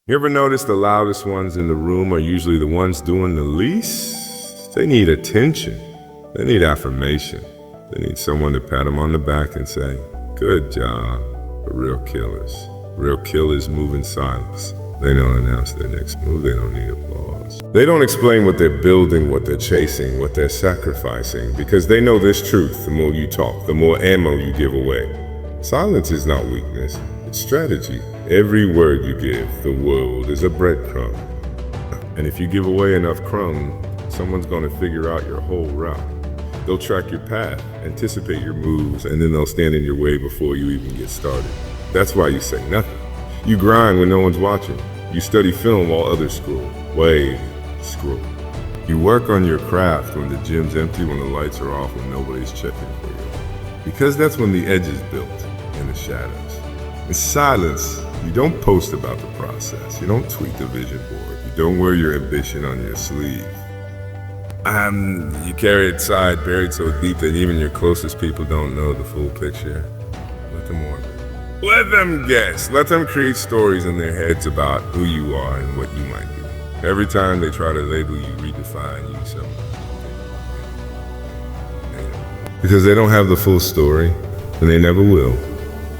You ever notice the loudest ones in the room are usually the ones doing the least? They need attention. They need affirmation. They need someone to pat them on the back and say, "Good job." But real killers move in silence. They don't announce their next move. They don't need applause. They don't explain what they're building, what they're chasing, what they're sacrificing, because they know this truth. The more you talk, the more ammo you give away. Silence is not weakness, it's strategy. Every word you give the world is a breadcrumb. And if you give away enough crumbs, someone's going to figure out your whole route. They'll track your path, anticipate your moves, and then they'll stand in your way before you even get started. That's why you say nothing. You grind when no one's watching. You study film while others scroll. Scroll. You work on your craft when the gym's empty, when the lights are off, when nobody's checking for you. Because that's when the edge is built, in the shadows. In silence, you don't post about the process. You don't tweet the vision board. You don't wear your ambition on your sleeve. You carry it inside, buried so deep that even your closest people don't know the full picture. Let them wonder. Let them guess. Let them create stories in their heads about who you are and what you might do. Every time they try to label you, redefine you somehow. Because they don't have the full story, and they never will.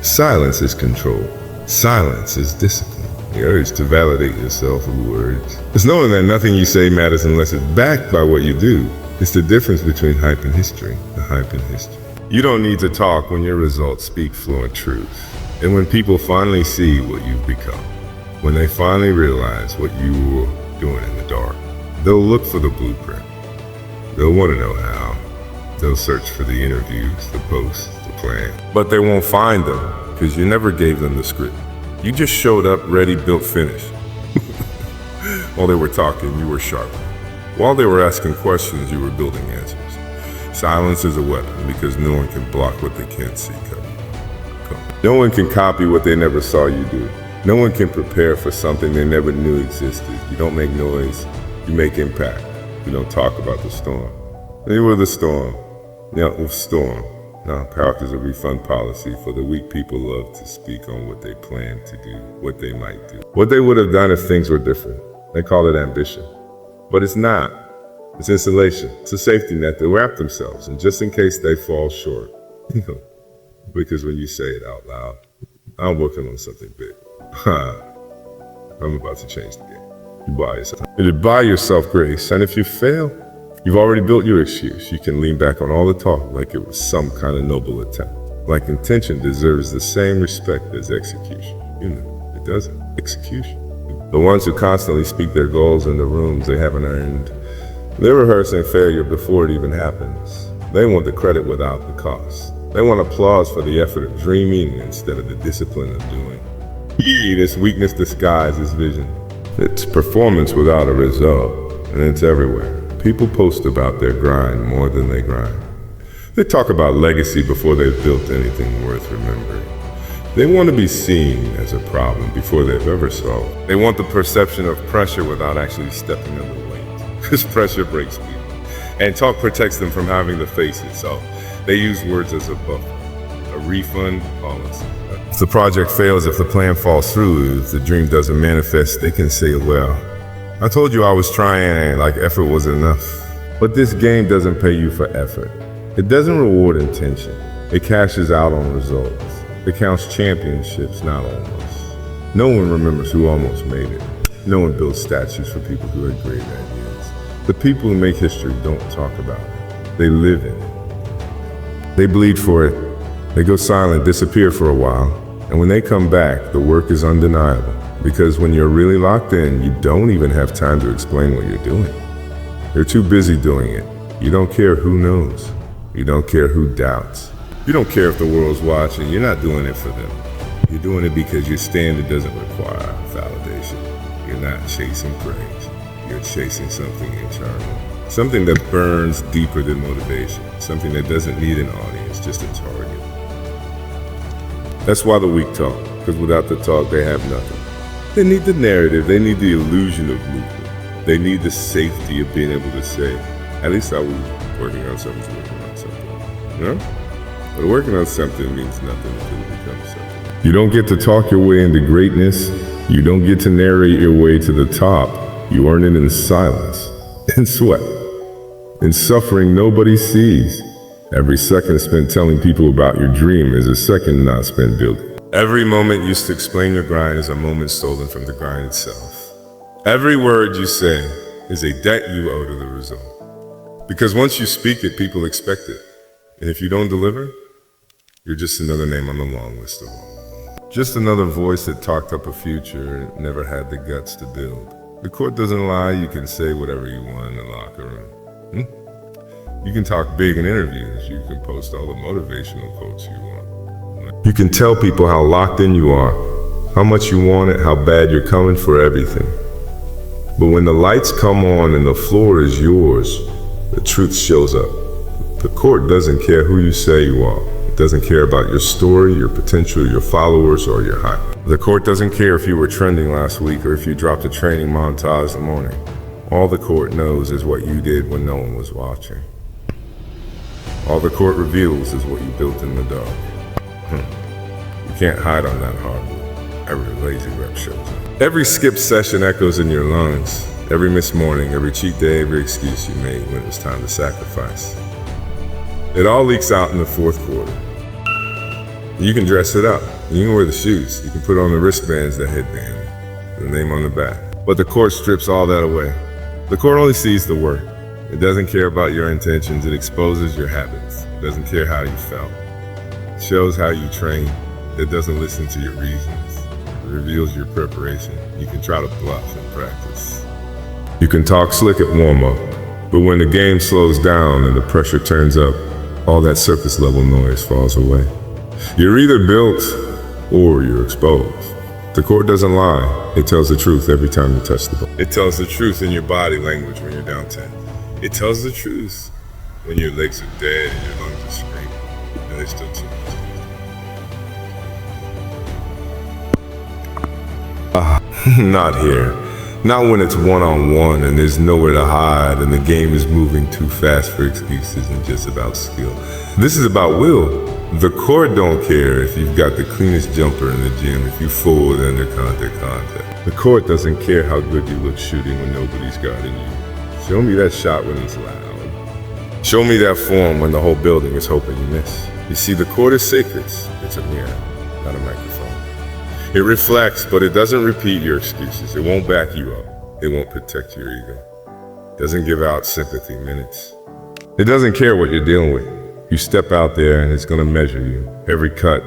Silence is control. Silence is discipline. The urge to validate yourself with words. It's knowing that nothing you say matters unless it's backed by what you do. It's the difference between hype and history. The hype and history. You don't need to talk when your results speak fluent truth. And when people finally see what you've become, when they finally realize what you were doing in the dark, they'll look for the blueprint. They'll want to know how. They'll search for the interviews, the posts, the plan. But they won't find them because you never gave them the script. You just showed up ready, built, finished. While they were talking, you were sharp. While they were asking questions, you were building answers. Silence is a weapon because no one can block what they can't see coming. No one can copy what they never saw you do. No one can prepare for something they never knew existed. You don't make noise, you make impact. You don't talk about the storm. They were the storm. Storm. Now, POWER is a refund policy for the weak. People love to speak on what they plan to do, what they might do, what they would have done if things were different. They call it ambition. But it's not. It's insulation. It's a safety net. They wrap themselves, and just in case they fall short. Because when you say it out loud, I'm working on something big. I'm about to change the game. You buy yourself grace, and if you fail, you've already built your excuse. You can lean back on all the talk like it was some kind of noble attempt. Like intention deserves the same respect as execution. It doesn't. Execution. The ones who constantly speak their goals in the rooms they haven't earned, they're rehearsing failure before it even happens. They want the credit without the cost. They want applause for the effort of dreaming instead of the discipline of doing. This weakness disguises vision. It's performance without a result, and it's everywhere. People post about their grind more than they grind. They talk about legacy before they've built anything worth remembering. They want to be seen as a problem before they've ever solved. They want the perception of pressure without actually stepping under weight. Because pressure breaks people. And talk protects them from having to face it, so they use words as a buffer, a refund policy. If the project fails, if the plan falls through, if the dream doesn't manifest, they can say, well, I told you I was trying, like effort was enough. But this game doesn't pay you for effort. It doesn't reward intention. It cashes out on results. It counts championships, not almost. No one remembers who almost made it. No one builds statues for people who had great ideas. The people who make history don't talk about it. They live in it. They bleed for it. They go silent, disappear for a while. And when they come back, the work is undeniable. Because when you're really locked in, you don't even have time to explain what you're doing. You're too busy doing it. You don't care who knows. You don't care who doubts. You don't care if the world's watching. You're not doing it for them. You're doing it because your standard doesn't require validation. You're not chasing praise. You're chasing something internal. Something that burns deeper than motivation. Something that doesn't need an audience, just a target. That's why the weak talk, because without the talk, they have nothing. They need the narrative. They need the illusion of movement. They need the safety of being able to say, at least I was working on something, But working on something means nothing until it becomes something. You don't get to talk your way into greatness. You don't get to narrate your way to the top. You earn it in silence, in sweat, in suffering nobody sees. Every second spent telling people about your dream is a second not spent building. Every moment used to explain your grind is a moment stolen from the grind itself. Every word you say is a debt you owe to the result. Because once you speak it, people expect it. And if you don't deliver, you're just another name on the long list of all. Just another voice that talked up a future and never had the guts to build. The court doesn't lie, you can say whatever you want in the locker room. You can talk big in interviews, you can post all the motivational quotes you want. You can tell people how locked in you are, how much you want it, how bad you're coming for everything. But when the lights come on and the floor is yours, the truth shows up. The court doesn't care who you say you are. It doesn't care about your story, your potential, your followers, or your hype. The court doesn't care if you were trending last week or if you dropped a training montage in the morning. All the court knows is what you did when no one was watching. All the court reveals is what you built in the dark. You can't hide on that hardwood. Every lazy rep shows up. Every skipped session echoes in your lungs. Every missed morning, every cheat day, every excuse you made when it was time to sacrifice. It all leaks out in the fourth quarter. You can dress it up. You can wear the shoes. You can put on the wristbands, the headband, the name on the back. But the court strips all that away. The court only sees the work. It doesn't care about your intentions. It exposes your habits. It doesn't care how you felt. It shows how you train. It doesn't listen to your reasons. It reveals your preparation. You can try to bluff in practice. You can talk slick at warm-up, but when the game slows down and the pressure turns up, all that surface level noise falls away. You're either built or you're exposed. The court doesn't lie. It tells the truth every time you touch the ball. It tells the truth in your body language when you're down 10. It tells the truth when your legs are dead and your lungs are screaming, and there's still too much. Not here. Not when it's one-on-one and there's nowhere to hide and the game is moving too fast for excuses and just about skill. This is about will. The court don't care if you've got the cleanest jumper in the gym, if you forward under contact. The court doesn't care how good you look shooting when nobody's guarding you. Show me that shot when it's loud. Show me that form when the whole building is hoping you miss. You see, the court is sacred. It's a mirror, not a microphone. It reflects, but it doesn't repeat your excuses. It won't back you up. It won't protect your ego. It doesn't give out sympathy minutes. It doesn't care what you're dealing with. You step out there and it's gonna measure you. Every cut,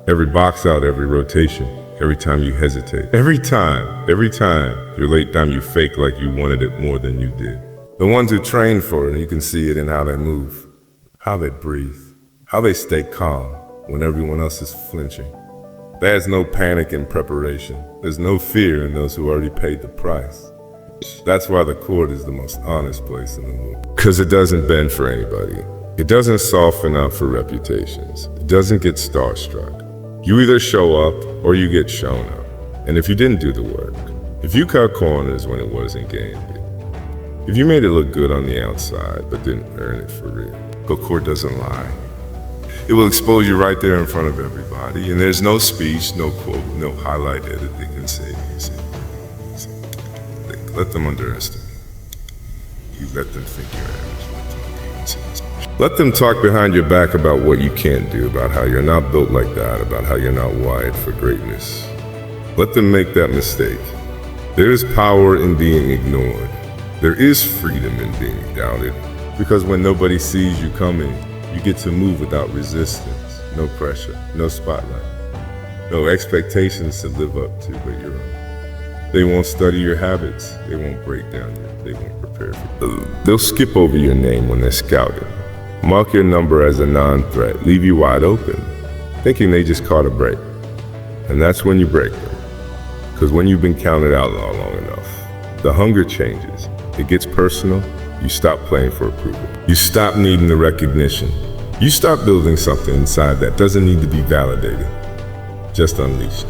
every box out, every rotation, every time you hesitate. Every time, your late time you fake like you wanted it more than you did. The ones who train for it, you can see it in how they move, how they breathe, how they stay calm when everyone else is flinching. There's no panic in preparation. There's no fear in those who already paid the price. That's why the court is the most honest place in the world. Because it doesn't bend for anybody. It doesn't soften up for reputations. It doesn't get starstruck. You either show up or you get shown up. And if you didn't do the work, if you cut corners when it wasn't game day, if you made it look good on the outside but didn't earn it for real, the court doesn't lie. It will expose you right there in front of everybody, and there's no speech, no quote, no highlight edit they can say. Let them underestimate. You let them think you're average. Let them talk behind your back about what you can't do, about how you're not built like that, about how you're not wired for greatness. Let them make that mistake. There is power in being ignored. There is freedom in being doubted. Because when nobody sees you coming, you get to move without resistance, no pressure, no spotlight, no expectations to live up to but your own. They won't study your habits, they won't break down you, they won't prepare for you. They'll skip over your name when they're scouting, mark your number as a non-threat, leave you wide open, thinking they just caught a break. And that's when you break them. Because when you've been counted outlaw long enough, the hunger changes, it gets personal. You stop playing for approval. You stop needing the recognition. You stop building something inside that doesn't need to be validated, just unleashed.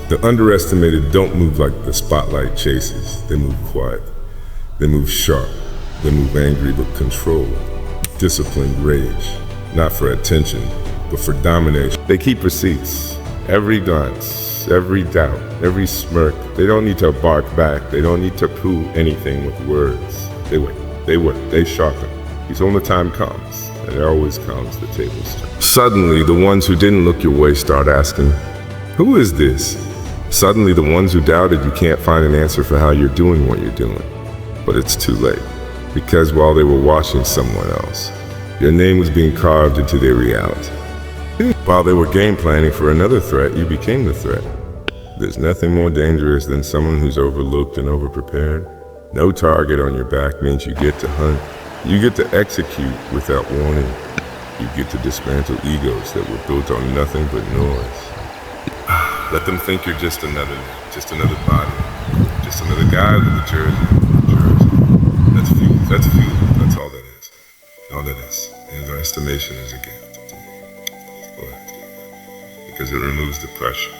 The underestimated don't move like the spotlight chases. They move quiet. They move sharp. They move angry but controlled. Disciplined rage, not for attention, but for domination. They keep receipts. Every glance, voice, every doubt, every smirk. They don't need to bark back. They don't need to prove anything with words. They wait, they sharpen. Because when the time comes, and it always comes, the tables turn. Suddenly, the ones who didn't look your way start asking, who is this? Suddenly, the ones who doubted you can't find an answer for how you're doing what you're doing. But it's too late. Because while they were watching someone else, your name was being carved into their reality. While they were game planning for another threat, you became the threat. There's nothing more dangerous than someone who's overlooked and overprepared. No target on your back means you get to hunt. You get to execute without warning. You get to dismantle egos that were built on nothing but noise. Let them think you're just another body, just another guy with a jersey. That's fuel. That's all that is. All that is. And our estimation is a gift. Because it removes the pressure.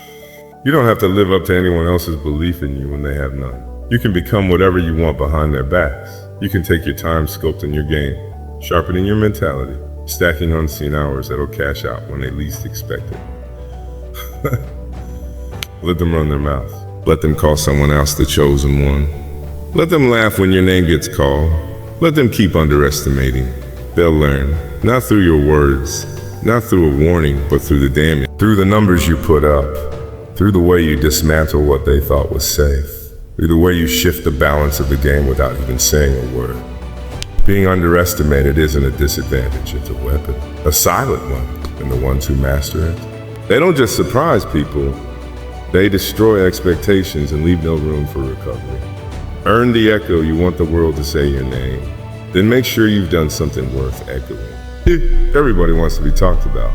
You don't have to live up to anyone else's belief in you when they have none. You can become whatever you want behind their backs. You can take your time sculpting your game, sharpening your mentality, stacking unseen hours that'll cash out when they least expect it. Let them run their mouth. Let them call someone else the chosen one. Let them laugh when your name gets called. Let them keep underestimating. They'll learn, not through your words, not through a warning, but through the damage, through the numbers you put up, through the way you dismantle what they thought was safe, through the way you shift the balance of the game without even saying a word. Being underestimated isn't a disadvantage, it's a weapon, a silent one, and the ones who master it. They don't just surprise people, they destroy expectations and leave no room for recovery. Earn the echo you want the world to say your name, then make sure you've done something worth echoing. Everybody wants to be talked about,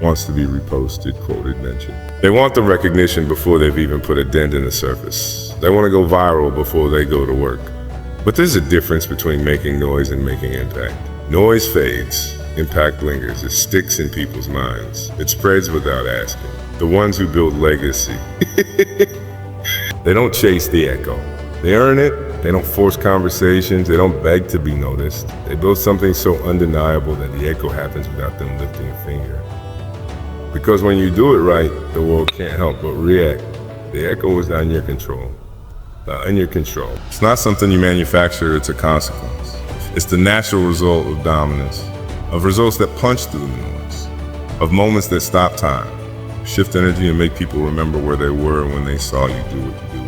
wants to be reposted, quoted, mentioned. They want the recognition before they've even put a dent in the surface. They want to go viral before they go to work. But there's a difference between making noise and making impact. Noise fades, impact lingers, it sticks in people's minds. It spreads without asking. The ones who build legacy, they don't chase the echo. They earn it. They don't force conversations. They don't beg to be noticed. They build something so undeniable that the echo happens without them lifting a finger. Because when you do it right, the world can't help but react. The echo is not in your control. It's not something you manufacture, it's a consequence. It's the natural result of dominance, of results that punch through the noise, of moments that stop time, shift energy and make people remember where they were when they saw you do what you did.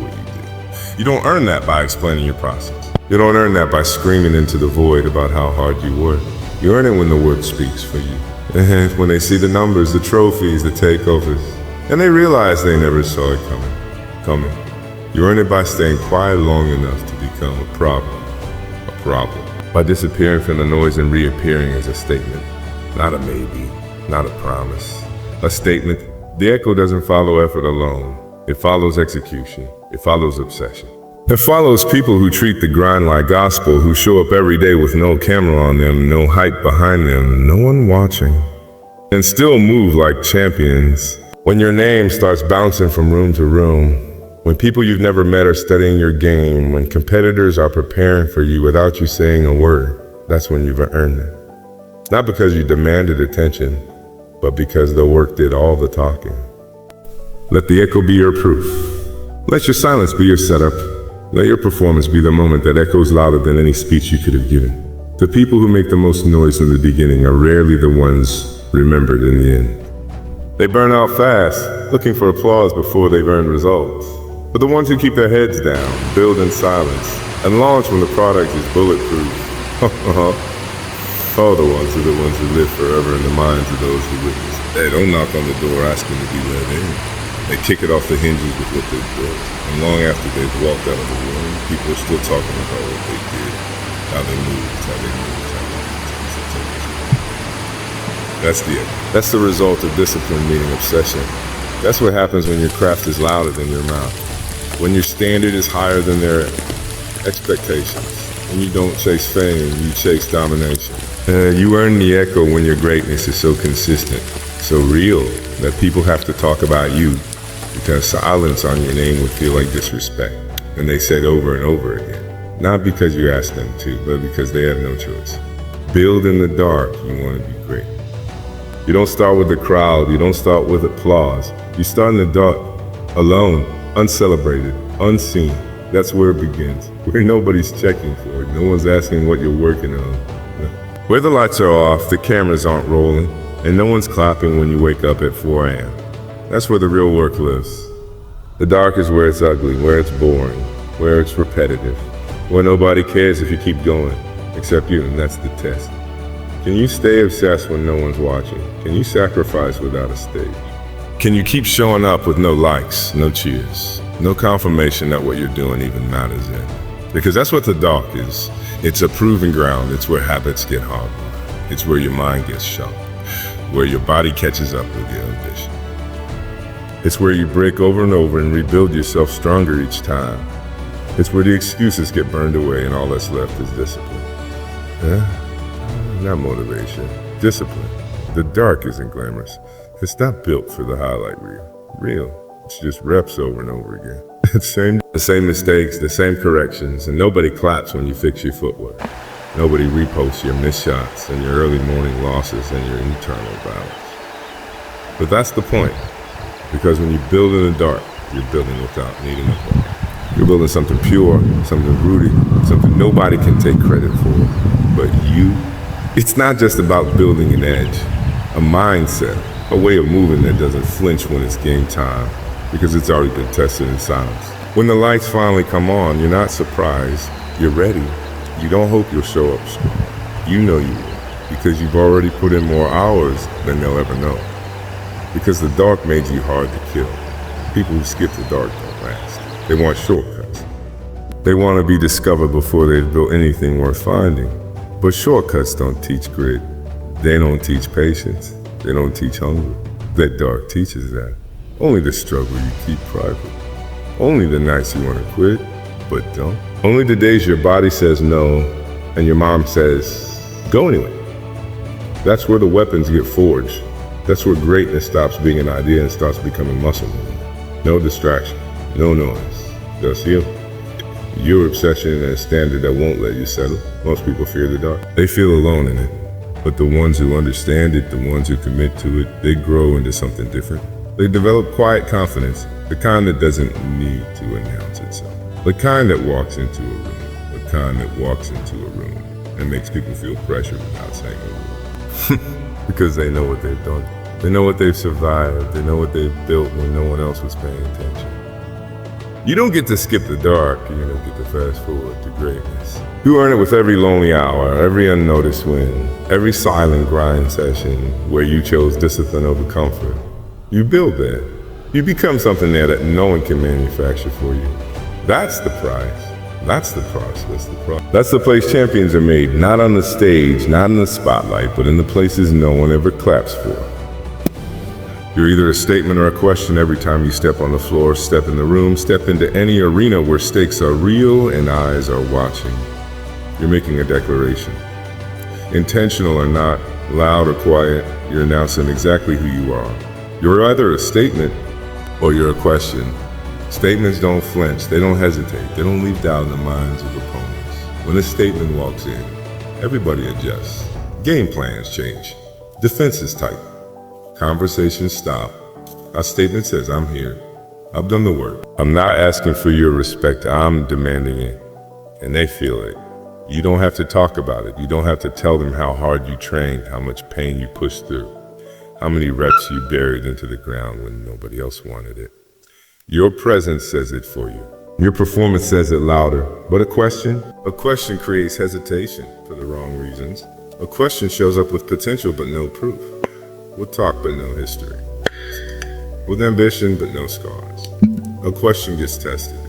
You don't earn that by explaining your process. You don't earn that by screaming into the void about how hard you work. You earn it when the work speaks for you. And when they see the numbers, the trophies, the takeovers, and they realize they never saw it coming. You earn it by staying quiet long enough to become a problem. By disappearing from the noise and reappearing as a statement, not a maybe, not a promise. A statement. The echo doesn't follow effort alone. It follows execution. It follows obsession. It follows people who treat the grind like gospel, who show up every day with no camera on them, no hype behind them, no one watching, and still move like champions. When your name starts bouncing from room to room, when people you've never met are studying your game, when competitors are preparing for you without you saying a word, that's when you've earned it. Not because you demanded attention, but because the work did all the talking. Let the echo be your proof. Let your silence be your setup. Let your performance be the moment that echoes louder than any speech you could have given. The people who make the most noise in the beginning are rarely the ones remembered in the end. They burn out fast, looking for applause before they've earned results. But the ones who keep their heads down, build in silence, and launch when the product is bulletproof. All the ones who live forever in the minds of those who witness. They don't knock on the door asking to be let in. They kick it off the hinges with what they've built. And long after they've walked out of the room, people are still talking about what they did, how they moved. That's the result of discipline meeting obsession. That's what happens when your craft is louder than your mouth. When your standard is higher than their expectations. When you don't chase fame, you chase domination. You earn the echo when your greatness is so consistent, so real, that people have to talk about you. Because silence on your name would feel like disrespect. And they said over and over again. Not because you asked them to, but because they have no choice. Build in the dark, you want to be great. You don't start with the crowd, you don't start with applause. You start in the dark, Alone, uncelebrated, unseen. That's where it begins. Where nobody's checking for it. No one's asking what you're working on. Where the lights are off, the cameras aren't rolling, and no one's clapping when you wake up at 4 a.m. That's where the real work lives. The dark is where it's ugly, where it's boring, where it's repetitive, where nobody cares if you keep going, except you, and that's the test. Can you stay obsessed when no one's watching? Can you sacrifice without a stage? Can you keep showing up with no likes, no cheers, no confirmation that what you're doing even matters in? Because that's what the dark is. It's a proving ground. It's where habits get hard. It's where your mind gets sharp, where your body catches up with your ambition. It's where you break over and over and rebuild yourself stronger each time. It's where the excuses get burned away and all that's left is discipline. Not motivation, discipline. The dark isn't glamorous. It's not built for the highlight reel. It's just reps over and over again. The same mistakes, the same corrections, and nobody claps when you fix your footwork. Nobody reposts your missed shots and your early morning losses and your internal battles. But that's the point. Because when you build in the dark, you're building without needing a bar. You're building something pure, something rooted, something nobody can take credit for but you. It's not just about building an edge, a mindset, a way of moving that doesn't flinch when it's game time, because it's already been tested in silence. When the lights finally come on, you're not surprised, you're ready. You don't hope you'll show up strong. You know you will, because you've already put in more hours than they'll ever know. Because the dark made you hard to kill. People who skip the dark don't last. They want shortcuts. They want to be discovered before they've built anything worth finding. But shortcuts don't teach grit. They don't teach patience. They don't teach hunger. That dark teaches that. Only the struggle you keep private. Only the nights you want to quit, but don't. Only the days your body says no, and your mom says, go anyway. That's where the weapons get forged. That's where greatness stops being an idea and starts becoming muscle memory. No distraction, no noise, just you. Your obsession and a standard that won't let you settle. Most people fear the dark. They feel alone in it. But the ones who understand it, the ones who commit to it, they grow into something different. They develop quiet confidence, the kind that doesn't need to announce itself. The kind that walks into a room, the kind that walks into a room and makes people feel pressure without saying a word. Because they know what they've done. They know what they've survived. They know what they've built when no one else was paying attention. You don't get to skip the dark. You don't get to fast forward to greatness. You earn it with every lonely hour, every unnoticed win, every silent grind session where you chose discipline over comfort. You build that. You become something there that no one can manufacture for you. That's the prize. That's the process. That's the place champions are made, not on the stage, not in the spotlight, but in the places no one ever claps for. You're either a statement or a question every time you step on the floor, step in the room, step into any arena where stakes are real and eyes are watching. You're making a declaration. Intentional or not, loud or quiet, you're announcing exactly who you are. You're either a statement or you're a question. Statements don't flinch, they don't hesitate, they don't leave doubt in the minds of opponents. When a statement walks in, everybody adjusts. Game plans change. Defenses tighten. Conversations stop. Our statement says, I'm here. I've done the work. I'm not asking for your respect, I'm demanding it. And they feel it. You don't have to talk about it. You don't have to tell them how hard you trained, how much pain you pushed through, how many reps you buried into the ground when nobody else wanted it. Your presence says it for you. Your performance says it louder. But a question creates hesitation for the wrong reasons. A question shows up with potential but no proof. With talk but no history. With ambition but no scars. A question gets tested.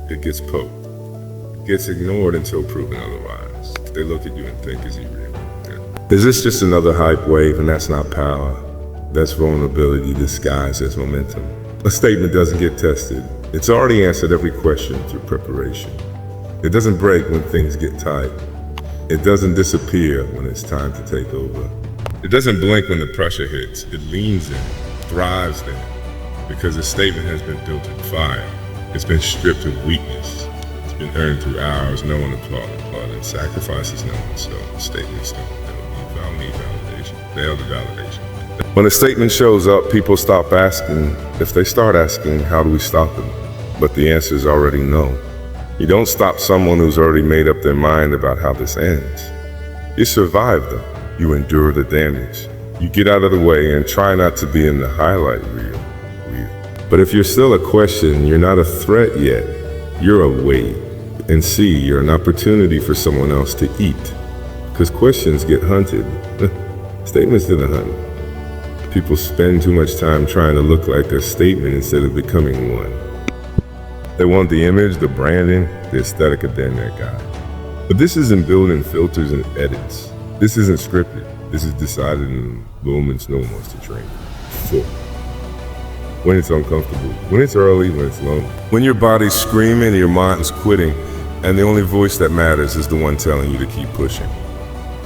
It gets poked. It gets ignored until proven otherwise. They look at you and think, is he real? Yeah. Is this just another hype wave? And that's not power. That's vulnerability disguised as momentum. A statement doesn't get tested. It's already answered every question through preparation. It doesn't break when things get tight. It doesn't disappear when it's time to take over. It doesn't blink when the pressure hits. It leans in, thrives there, because a statement has been built in fire. It's been stripped of weakness. It's been earned through hours. No one applauded. Sacrifices no one. So statements don't need validation. They are the validation. When a statement shows up, people stop asking. If they start asking, how do we stop them? But the answer is already no. You don't stop someone who's already made up their mind about how this ends. You survive them. You endure the damage. You get out of the way and try not to be in the highlight reel. But if you're still a question, you're not a threat yet. You're a wait. And see, you're an opportunity for someone else to eat. Because questions get hunted. Statements didn't hunt. People spend too much time trying to look like a statement instead of becoming one. They want the image, the branding, the aesthetic of their neck guy. But this isn't building filters and edits. This isn't scripted. This is decided in moments no one wants to train for. When it's uncomfortable, when it's early, when it's lonely. When your body's screaming, your mind's quitting, and the only voice that matters is the one telling you to keep pushing.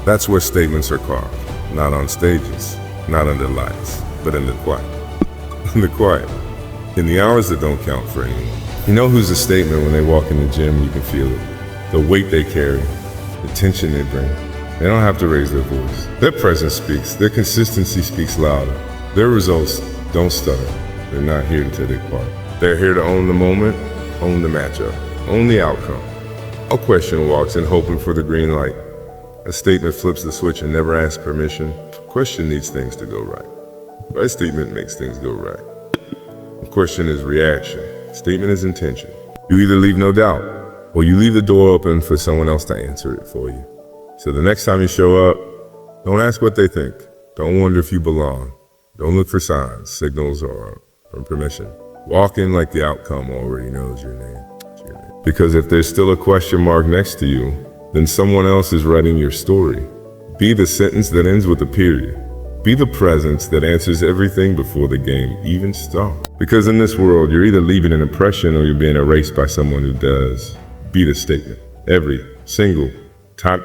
That's where statements are carved. Not on stages, not under lights, but in the quiet. In the quiet. In the hours that don't count for anyone. You know who's a statement when they walk in the gym, you can feel it. The weight they carry, the tension they bring. They don't have to raise their voice. Their presence speaks, their consistency speaks louder. Their results don't stutter. They're not here to tear their part. They're here to own the moment, own the matchup, own the outcome. A question walks in hoping for the green light. A statement flips the switch and never asks permission. Question needs things to go right. Right statement makes things go right. A question is reaction. Statement is intention. You either leave no doubt, or you leave the door open for someone else to answer it for you. So the next time you show up, don't ask what they think. Don't wonder if you belong. Don't look for signs, signals, or permission. Walk in like the outcome already knows your name. Because if there's still a question mark next to you, then someone else is writing your story. Be the sentence that ends with a period. Be the presence that answers everything before the game even starts. Because in this world, you're either leaving an impression or you're being erased by someone who does. Be the statement. Every single time.